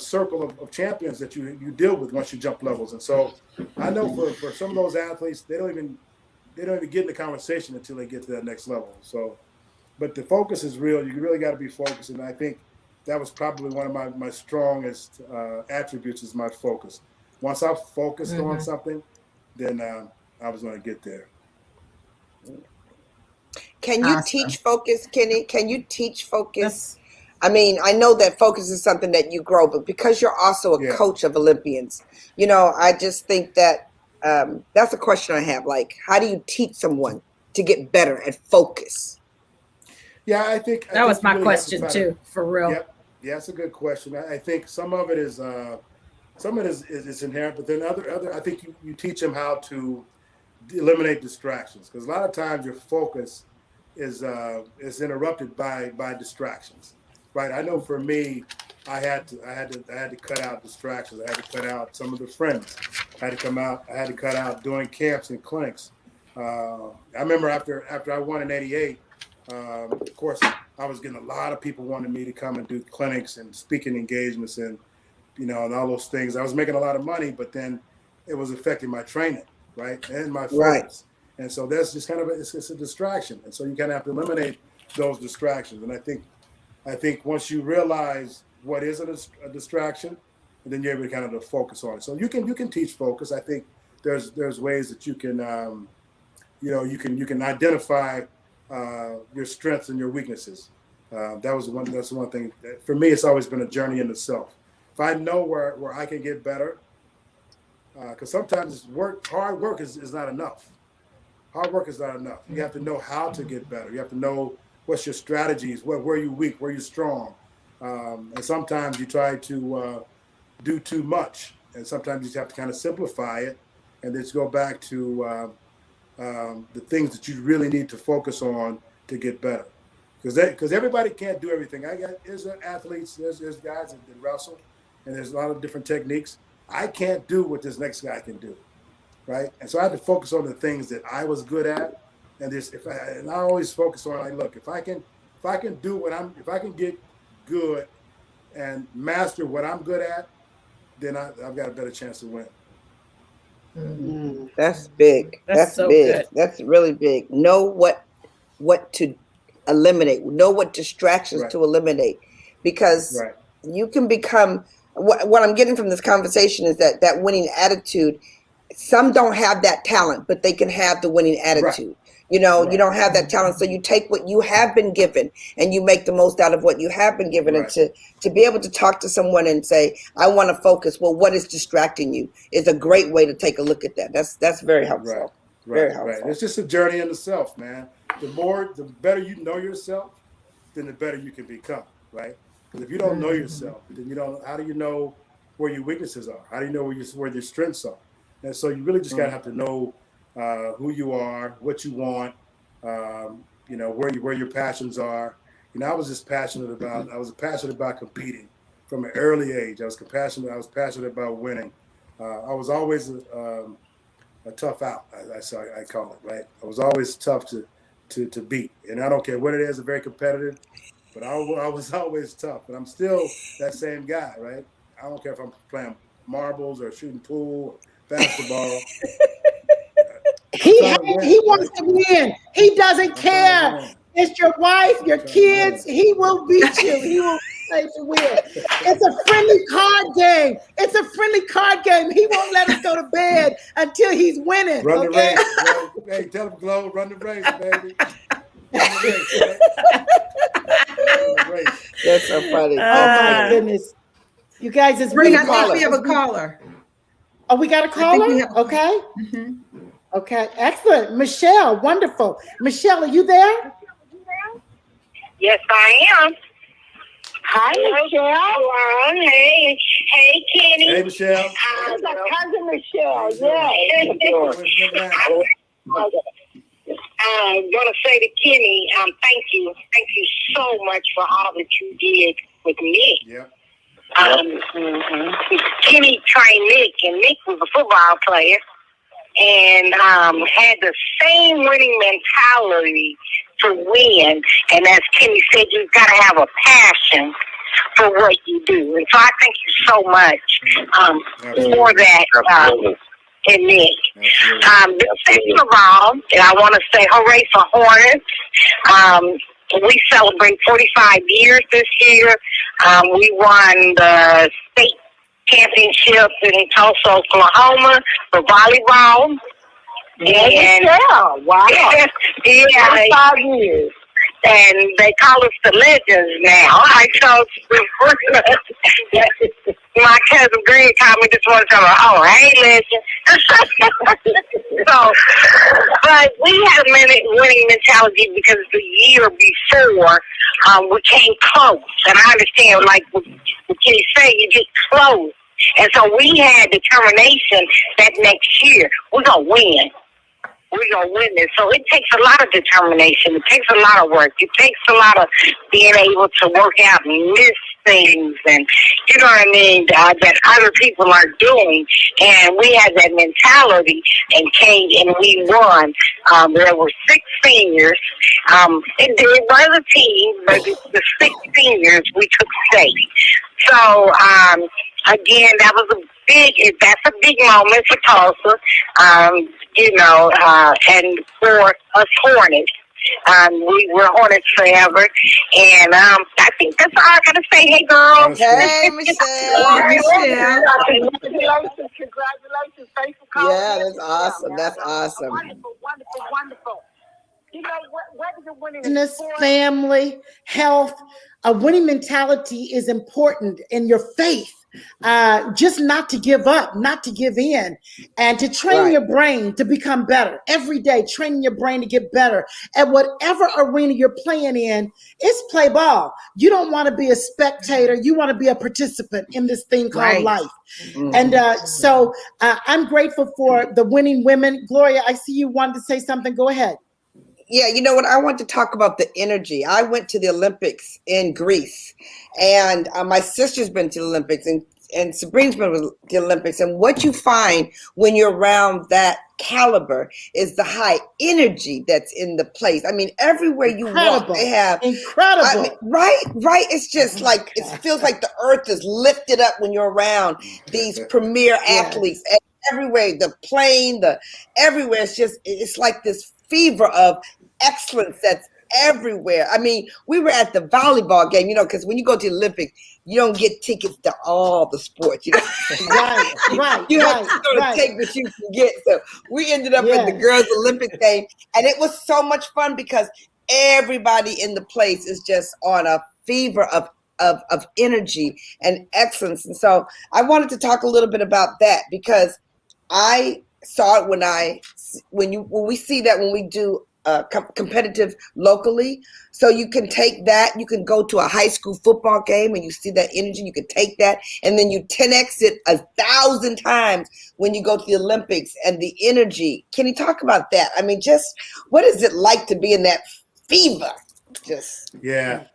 circle of champions that you deal with once you jump levels. And so I know for some of those athletes, they don't even get in the conversation until they get to that next level. So, but the focus is real. You really got to be focused, and I think that was probably one of my strongest attributes is my focus. Once I focused on something, then I was going to get there. Can you teach focus, Kenny? Can you teach focus? I mean, I know that focus is something that you grow, but because you're also a coach of Olympians, I just think that that's a question I have. Like, how do you teach someone to get better at focus? Yeah, I think that was my really question too, for real. Yep. Yeah, that's a good question. I think some of it is inherent, but then other I think you teach them how to eliminate distractions, because a lot of times your focus is interrupted by distractions, right? I know for me, I had to cut out distractions. I had to cut out some of the friends. I had to cut out doing camps and clinics. I remember after I won in '88. Of course, I was getting a lot of people wanting me to come and do clinics and speaking engagements and and all those things. I was making a lot of money, but then it was affecting my training, right, and my focus. Right. And so that's just kind of it's a distraction. And so you kind of have to eliminate those distractions. And I think once you realize what is a distraction, then you're able to kind of focus on it. So you can teach focus. I think there's ways that you can you can identify your strengths and your weaknesses. That's one thing. For me, it's always been a journey in itself. If I know where I can get better, because sometimes hard work is not enough. Hard work is not enough. You have to know how to get better. You have to know what's your strategies, where you're weak, where you're strong. And sometimes you try to do too much, and sometimes you just have to kind of simplify it and just go back to the things that you really need to focus on to get better. Because everybody can't do everything. There's athletes, there's guys that wrestle, and there's a lot of different techniques. I can't do what this next guy can do, right? And so I had to focus on the things that I was good at, and I always focus on, like, look, if I can get good and master what I'm good at, then I've got a better chance to win. That's big. That's so big. good. That's really big. Know what to eliminate. Know what distractions to eliminate, because you can become. What I'm getting from this conversation is that winning attitude. Some don't have that talent, but they can have the winning attitude. You know, you don't have that talent, so you take what you have been given and you make the most out of what you have been given. And to be able to talk to someone and say, I want to focus. Well, what is distracting you is a great way to take a look at that. That's very helpful. Very helpful. It's just a journey in itself, man. The better you know yourself, then the better you can become, right? Because if you don't know yourself, then how do you know where your weaknesses are? How do you know where your strengths are? And so you really just gotta have to know who you are, what you want, where your passions are. I was passionate about competing from an early age. I was passionate about winning. I was always a tough out, I call it, right? I was always tough to beat, and I don't care what it is. I'm very competitive, but I was always tough, and I'm still that same guy, right? I don't care if I'm playing marbles or shooting pool, basketball. He wants to win. He doesn't care. It's your wife, your kids. He will beat you. He will play to win. It's a friendly card game. He won't let us go to bed until he's winning. Run the race. Hey, tell him, Glow, run the race, baby. That's so funny. Oh my goodness. You guys, it's Sabrina, I think we have a caller. Oh, we got a caller? Okay. Okay, excellent. Michelle, wonderful. Michelle, are you there? Yes, I am. Hi, Michelle. Hey, Kenny. Hey, Michelle. Cousin Michelle. Yeah. I'm gonna say to Kenny, thank you so much for all that you did with me. Yeah. Kenny trained Nick, and Nick was a football player, and had the same winning mentality to win. And as Kenny said, you've got to have a passion for what you do. And so I thank you so much for that. And Nick. Second of all, I want to say hooray for Hornets. We celebrate 45 years this year. We won the state championship in Tulsa, Oklahoma for volleyball. Wow. Yeah. 5 years. And they call us the legends now. I told my cousin Greg called me this morning and said, oh, hey, legend. So, but we had a winning mentality because the year before we came close. And I understand, like what you say, you get close. And so we had determination that next year we're going to win. We're going to win this. So it takes a lot of determination. It takes a lot of work. It takes a lot of being able to work out and miss things and, you know what I mean, that other people are doing. And we had that mentality and came and we won. There were 6 seniors. It was a team, but the 6 seniors, we took state. So, again, that's a big moment for Tulsa, and for us Hornets. We were Hornets forever, and I think that's all I gotta say. Hey, girl. Hey, Michelle. Congratulations. Thanks for calling. Yeah, that's awesome. That's awesome. Wonderful. You know, whether you're winning Business, family, health, a winning mentality is important in your faith. Just not to give up, not to give in, and to train your brain to become better every day. Training your brain to get better at whatever arena you're playing in. It's play ball. You don't want to be a spectator. You want to be a participant in this thing called life. And so I'm grateful for the winning women. Gloria, I see you wanted to say something. Go ahead. Yeah, you know what? I want to talk about the energy. I went to the Olympics in Greece, and my sister's been to the Olympics, and Sabrina's been to the Olympics. And what you find when you're around that caliber is the high energy that's in the place. I mean, everywhere you walk, they have incredible. Right. It's just like it feels like the earth is lifted up when you're around these premier athletes. everywhere. The plane, everywhere. It's like this fever of excellence that's everywhere. I mean, we were at the volleyball game, because when you go to the Olympics, you don't get tickets to all the sports. You Right. you have to sort of take what you can get. So we ended up at the girls' Olympic game, and it was so much fun because everybody in the place is just on a fever of energy and excellence. And so I wanted to talk a little bit about that because I saw it when we see that when we do competitive locally. So you can take that, you can go to a high school football game and you see that energy, you can take that, and then you 10x it 1,000 times when you go to the Olympics and the energy. Can you talk about that? I mean, just what is it like to be in that fever? Yeah.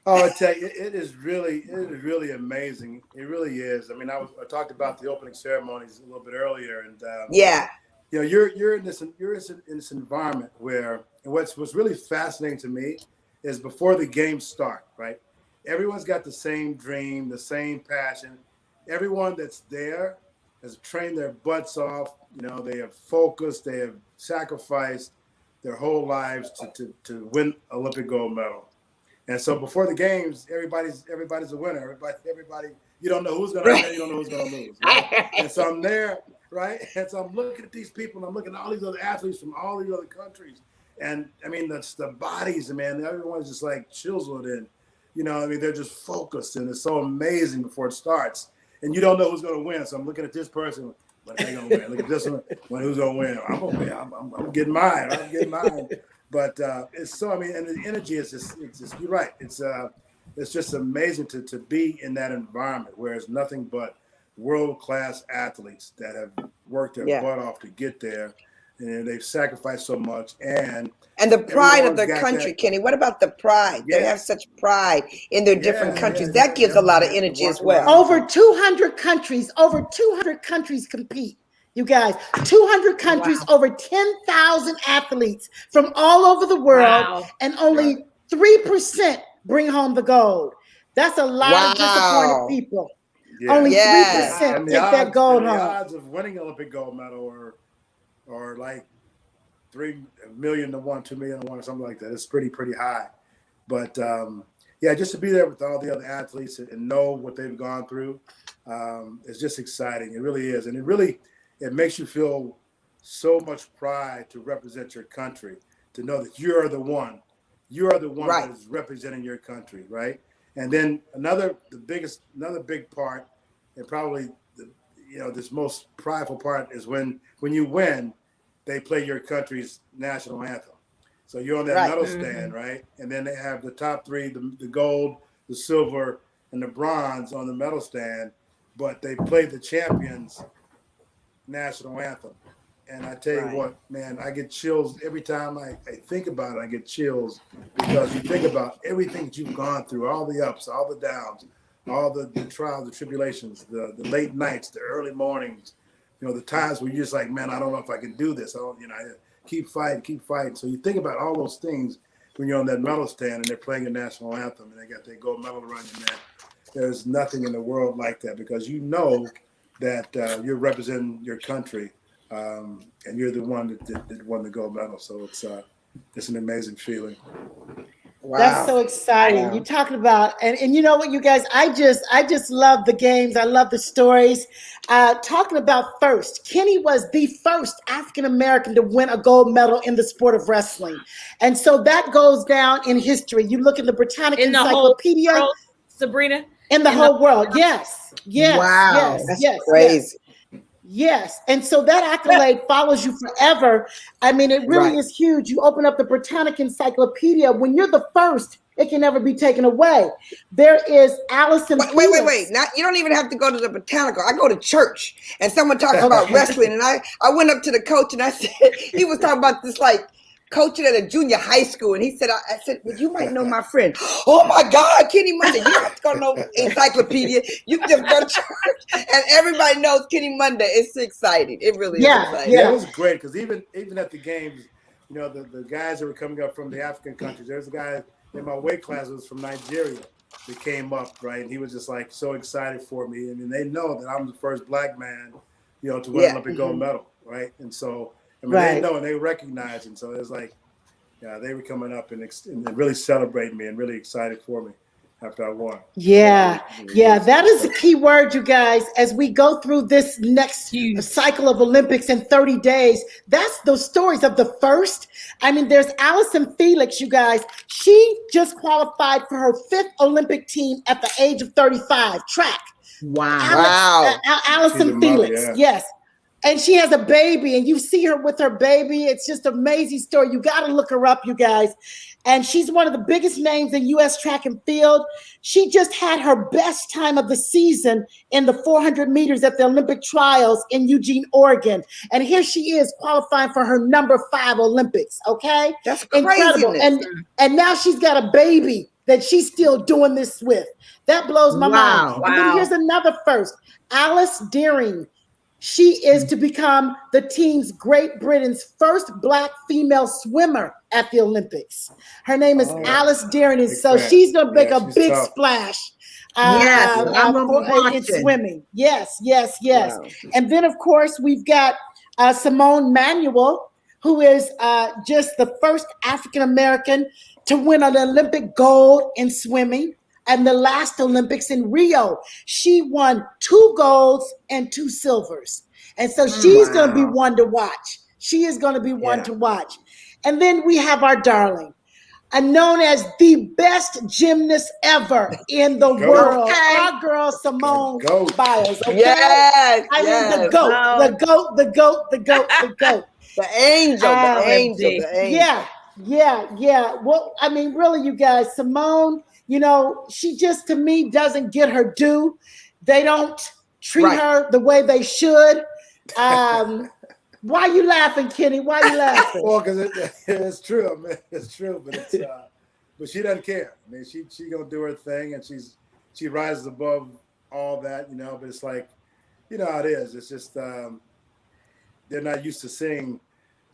Oh, I tell you, it is really amazing. It really is. I mean, I talked about the opening ceremonies a little bit earlier, and you're in this environment where, and what's really fascinating to me is before the games start, right? Everyone's got the same dream, the same passion. Everyone that's there has trained their butts off. They have focused, they have sacrificed their whole lives to win Olympic gold medal. And so before the games, everybody's a winner. Everybody, you don't know who's going to win, you don't know who's going to lose. Right? And so I'm there, right? And so I'm looking at these people, and I'm looking at all these other athletes from all these other countries. And I mean, that's the bodies, man. Everyone's just like chiseled in. I mean, they're just focused, and it's so amazing before it starts. And you don't know who's going to win. So I'm looking at this person, but they going to win. Look at this one, who's going to win? I'm going to win. I'm getting mine. I'm getting mine. But it's so, I mean, and the energy is just, you're right. It's just amazing to be in that environment where it's nothing but world-class athletes that have worked their butt off to get there, and they've sacrificed so much. And the pride of their country, Kenny. What about the pride? They have such pride in their different countries. That gives a lot of energy as well. Over 200 countries compete. You guys, 200 countries, over 10,000 athletes from all over the world, and only 3% bring home the gold. That's a lot of disappointed people. Yeah. Only 3% take that gold home. The odds of winning an Olympic gold medal are like 3 million to 1, 2 million to 1, or something like that. It's pretty high. But just to be there with all the other athletes and know what they've gone through, it's just exciting. It really is, and it makes you feel so much pride to represent your country, to know that you're the one that is representing your country, right? And then another big part, and probably this most prideful part, is when you win, they play your country's national anthem. So you're on that medal stand, right? And then they have the top three, the gold, the silver, and the bronze on the medal stand, but they play the champions' national anthem. And I tell you what, man, I get chills every time I think about it. I get chills because you think about everything that you've gone through, all the ups, all the downs, all the trials, the tribulations, the late nights, the early mornings, the times where you're just like, man, I don't know if I can do this. I keep fighting. So you think about all those things when you're on that medal stand and they're playing a national anthem and they got their gold medal around your neck. There's nothing in the world like that because you know that you're representing your country, and you're the one that won the gold medal. So it's an amazing feeling. Wow. That's so exciting. Wow. You're talking about, and you know what, you guys, I just love the games. I love the stories. Talking about first, Kenny was the first African-American to win a gold medal in the sport of wrestling. And so that goes down in history. You look at the Britannica Encyclopedia. World, Sabrina? In the whole world, yes. Wow, that's crazy. Yes, and so that accolade follows you forever. I mean, it really is huge. You open up the Britannica Encyclopedia. When you're the first, it can never be taken away. There is Allison. Wait. Now, you don't even have to go to the Britannica. I go to church, and someone talks about wrestling, and I went up to the coach, and I said, he was talking about this like coaching at a junior high school, and he said, I said, well, you might know my friend. Oh my God, Kenny Monday. You don't have to go to no encyclopedia. You can just go to church, and everybody knows Kenny Monday. It's exciting. It really is exciting. Yeah, it was great because even at the games, the guys that were coming up from the African countries, there's a guy in my weight class who was from Nigeria that came up, right? And he was just like so excited for me. And they know that I'm the first black man to win an Olympic gold medal, right? And so, I mean, they know and they recognize, and so it's like, yeah, they were coming up and really celebrating me and really excited for me after I won. Yeah, that is the key word, you guys. As we go through this next cycle of Olympics in 30 days, that's those stories of the first. I mean, there's Allison Felix, you guys. She just qualified for her 5th Olympic team at the age of 35, track. Wow. Allison Felix, yes. And she has a baby, and you see her with her baby. It's just an amazing story. You got to look her up, you guys. And she's one of the biggest names in U.S. track and field. She just had her best time of the season in the 400 meters at the Olympic trials in Eugene, Oregon. And here she is qualifying for her number 5 Olympics, okay? That's incredible. Craziness. And now she's got a baby that she's still doing this with. That blows my mind. And then here's another first. Alice Deering. She is to become the team's Great Britain's first Black female swimmer at the Olympics. Her name is Alice Deering, and so she's going to make a big splash. In swimming. Yes. Wow. And then, of course, we've got Simone Manuel, who is just the first African-American to win an Olympic gold in swimming. And the last Olympics in Rio, she won 2 golds and 2 silvers. And so she's going to be one to watch. She is going to be one to watch. And then we have our darling, known as the best gymnast ever in the world. Our girl, Simone Biles. Okay? Yes. I mean, the goat. The angel. Yeah. Well, I mean, really, you guys, Simone, she just, to me, doesn't get her due. They don't treat her the way they should. Why you laughing, Kenny? Why you laughing? Well, because it's true. I mean, it's true, but she doesn't care. I mean, she gonna do her thing, and she rises above all that, But it's like, how it is. It's just they're not used to seeing,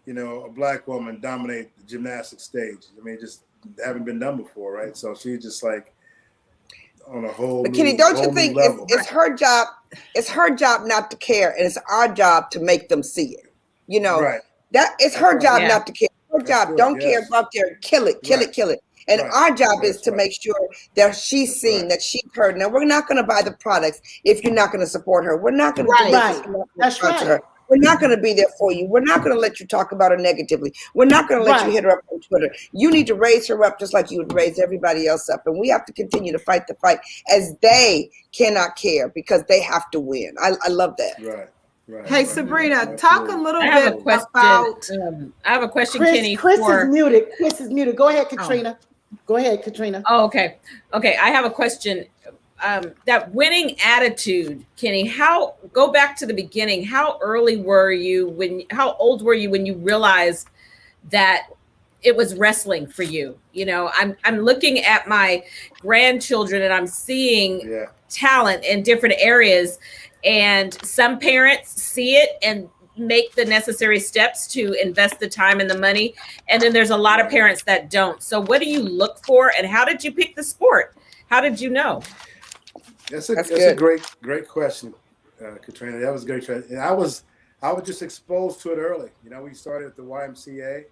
a Black woman dominate the gymnastics stage. I mean, just haven't been done before, right? So she's just like on a whole. But Kenny, don't you think it's her job? It's her job not to care, and it's our job to make them see it. Right. That it's her job not to care. Her job, don't care, go out there, kill it. And our job is to make sure that she's seen, that she's heard. Now, we're not going to buy the products if you're not going to support her. We're not going to do this. That's right. Her. We're not going to be there for you. We're not going to let you talk about her negatively. We're not going to let you hit her up on Twitter. You need to raise her up just like you would raise everybody else up. And we have to continue to fight the fight, as they cannot care because they have to win. I love that. Right. Hey, Sabrina, talk a little bit about. I have a question, Kenny. Chris is muted. Chris is muted. Go ahead, Caterina. Oh, okay. I have a question. That winning attitude, Kenny, go back to the beginning. How old were you when you realized that it was wrestling for you? I'm looking at my grandchildren and I'm seeing talent in different areas, and some parents see it and make the necessary steps to invest the time and the money. And then there's a lot of parents that don't. So what do you look for, and how did you pick the sport? How did you know? That's a great question, Caterina. That was a great question. And I was just exposed to it early. We started at the YMCA.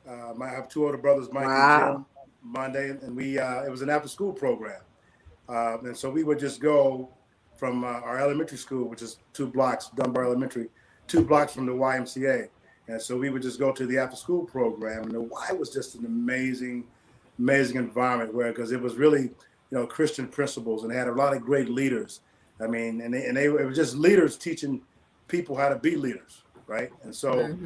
I have 2 older brothers, Mike and Jim Monday, and it was an after-school program. And so we would just go from our elementary school, which is 2 blocks, Dunbar Elementary, 2 blocks from the YMCA. And so we would just go to the after-school program. And the Y was just an amazing environment because it was really, Christian principles, and they had a lot of great leaders. I mean, and they were just leaders teaching people how to be leaders, right? And so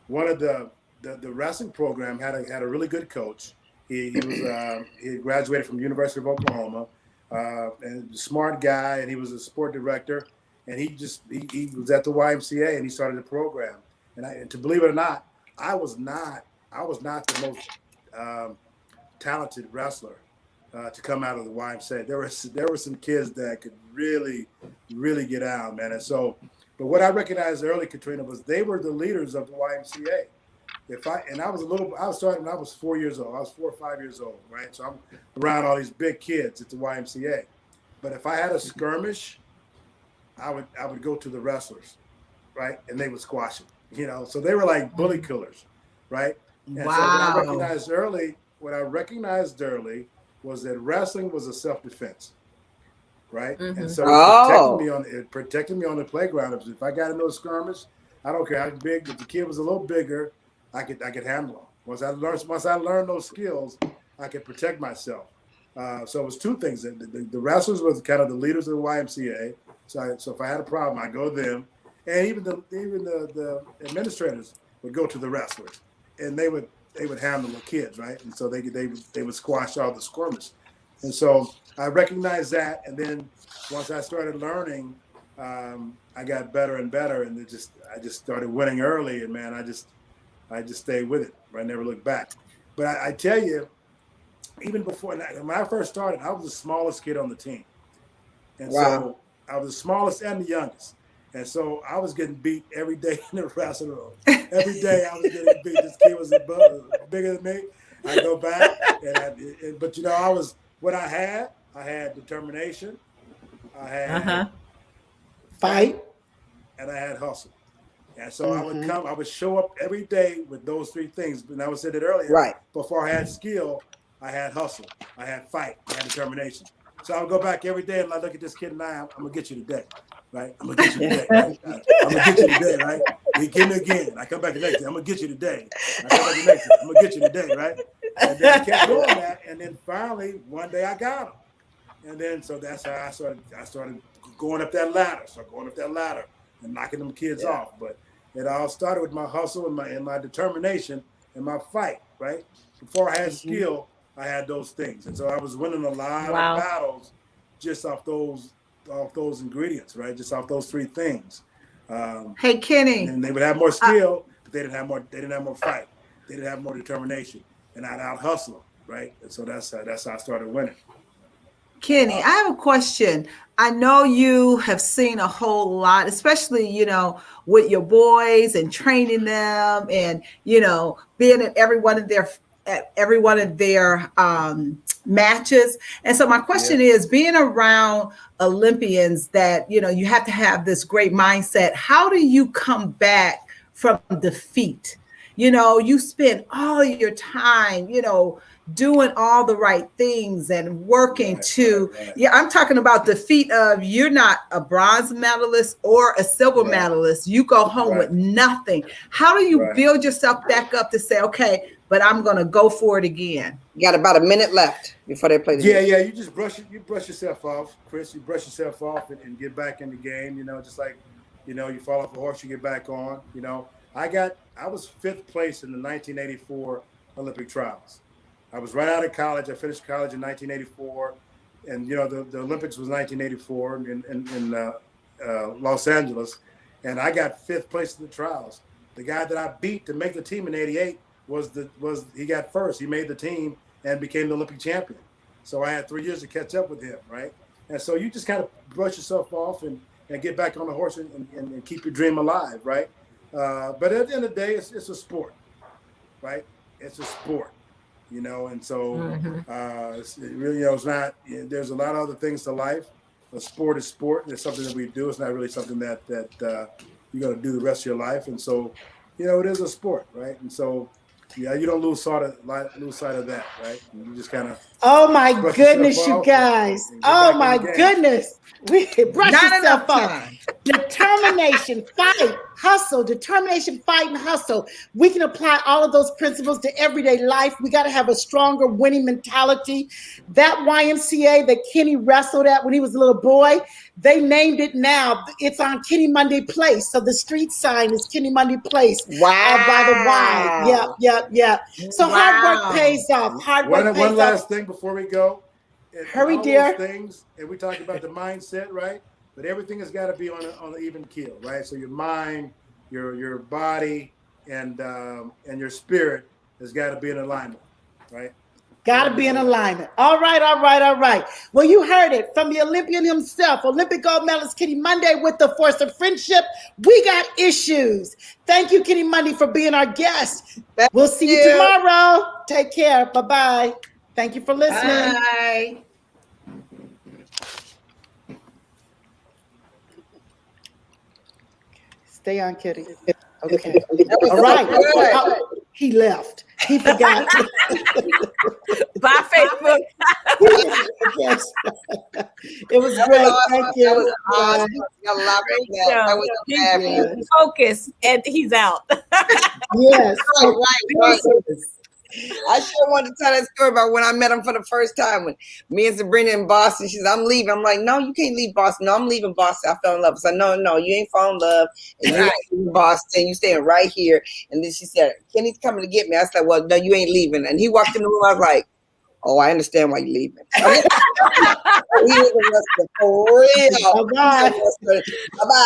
one of the wrestling program had a really good coach. He graduated from the University of Oklahoma, and a smart guy, and he was a sport director, and he was at the YMCA, and he started the program. And to believe it or not, I was not the most talented wrestler to come out of the YMCA. There were some kids that could really get out, man. And so, but what I recognized early, Caterina, was they were the leaders of the YMCA. I was starting when I was 4 years old. I was 4 or 5 years old, right? So I'm around all these big kids at the YMCA. But if I had a skirmish, I would go to the wrestlers. right? And they would squash them, So they were like bully killers, right? And so Wow. what I recognized early was that wrestling was a self-defense, right? And so it protected me on the playground. If I got into a skirmish, I don't care how big. If the kid was a little bigger, I could handle him. Once I learned those skills, I could protect myself. So it was two things. The wrestlers was kind of the leaders of the YMCA. So if I had a problem, I go to them, and even the administrators would go to the wrestlers, and they would handle the kids, right? And so they would squash all the skirmish. And so I recognized that, and then once I started learning, I got better and better, and I just started winning early, and man, I just stayed with it. I never looked back. But I tell you, even before when I first started, I was the smallest kid on the team, and so I was the smallest and the youngest, and so I was getting beat every day in the wrestling room. Every day I was getting beat. This kid was bigger than me. I go back, but I was what I had determination, I had fight, and I had hustle. And so I would show up every day with those three things. And I said it earlier. Right. Before I had skill, I had hustle, I had fight, I had determination. So I would go back every day and I look at this kid and I'm gonna get you today, right? I'm gonna get you today, right? I'm gonna get you today, right? You get me again. I come back the next day. I'm gonna get you today. I come back the next day. I'm gonna get you today, right? And then I kept doing that, and then finally one day I got him. And then so that's how I started going up that ladder, and knocking them kids off. But it all started with my hustle and my determination and my fight, right? Before I had skill, I had those things, and so I was winning a lot of battles just off those ingredients, right? Just off those three things. Hey, Kenny. And they would have more skill, but they didn't have more fight. They didn't have more determination, and I'd out hustle them, right? And so that's how I started winning. Kenny, I have a question. I know you have seen a whole lot, especially, with your boys and training them and, being at every one of their matches. And so my question is, being around Olympians that, you have to have this great mindset. How do you come back from defeat? You spend all your time, doing all the right things and working I'm talking about defeat of you're not a bronze medalist or a silver medalist. You go home with nothing. How do you build yourself back up to say, okay, but I'm going to go for it again? You got about a minute left before they play the game. Yeah. You just brush yourself off, Chris. You brush yourself off and get back in the game. Just like, you fall off a horse, you get back on. I was 5th place in the 1984 Olympic trials. I was right out of college. I finished college in 1984, and the Olympics was 1984 in Los Angeles, and I got 5th place in the trials. The guy that I beat to make the team in '88 he got first. He made the team and became the Olympic champion. So I had 3 years to catch up with him, right? And so you just kind of brush yourself off and get back on the horse and keep your dream alive, right? But at the end of the day, it's a sport, right? It's a sport. And so it's really, it's not. There's a lot of other things to life. A sport is sport. It's something that we do. It's not really something that you're going to do the rest of your life. And so, it is a sport, right? And so, you don't lose sight of that, right? You just kind of. Oh my goodness, you guys! Oh my goodness, we brush yourself off. Determination, fight, hustle. Determination, fight, and hustle. We can apply all of those principles to everyday life. We got to have a stronger winning mentality. That YMCA that Kenny wrestled at when he was a little boy, they named it now. It's on Kenny Monday Place. So the street sign is Kenny Monday Place. Wow. By the Y. Yep. So hard work pays off. One last thing before we go. Hurry, dear. Things, and we talked about the mindset, right? But everything has got to be on an even keel, right? So your mind, your body, and your spirit has got to be in alignment, right? Got to be in alignment. All right. Well, you heard it from the Olympian himself, Olympic gold medalist Kenny Monday with the force of friendship. We got issues. Thank you, Kenny Monday, for being our guest. We'll see you tomorrow. Take care. Bye-bye. Thank you for listening. Bye. Stay on, Kitty. Okay. All right. Oh, he left. He forgot. Bye, Facebook. Yes. It was great. Thank you. That was awesome. Got a lot from that. That was fabulous. He's focused and he's out. Yes. Right. I sure wanted to tell that story about when I met him for the first time when me and Sabrina in Boston. She said, I'm leaving. I'm like, no, you can't leave Boston. No, I'm leaving Boston. I fell in love. I said, no, you ain't falling in love. And you ain't leaving Boston. You staying right here. And then she said, Kenny's coming to get me. I said, well, no, you ain't leaving. And he walked in the room. I was like, oh, I understand why you're leaving. He was arrested for real. Bye-bye. Bye-bye.